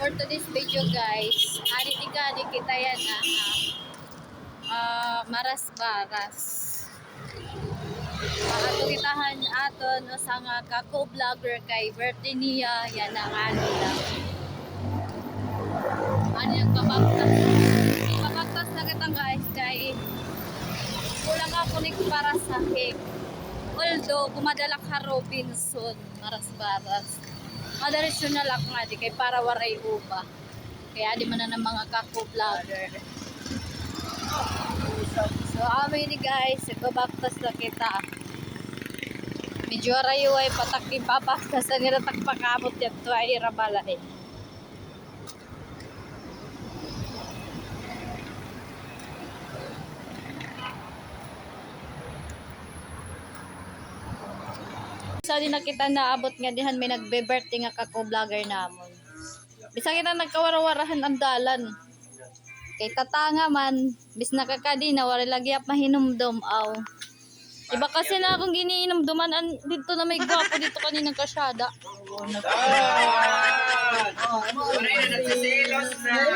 for today's video guys, ari tigani kita yan maras-baras. Ato kitahan aton sa nga kako-vlogger kay birthday niya yan ang ano lang. Ano yung kabaktas. Kabaktas na kita guys kay kulang ako ni para sa cake. Although gumadala ka Robinson maras-baras. Traditional ako nga di kay para waray upa. Kaya di man na ng mga kako-vlogger. So amin ni guys, ibabaktas na kita. Medyo arayo ay patak ibabaktas na nila takpakamot yan to ay rabala eh. Sa di nakita naabot nga dihan may nagbe-birthday nga kako-vlogger namon. Bisa kita nagkawarawarahan ang dalan. Kay tatanga man, bis nakakadi na wala lagi ap mahinumdom aw. Iba kasi na akong giniinom-duman dito na may gwapo dito kaninang kasyada. Oh, nagsiselos na.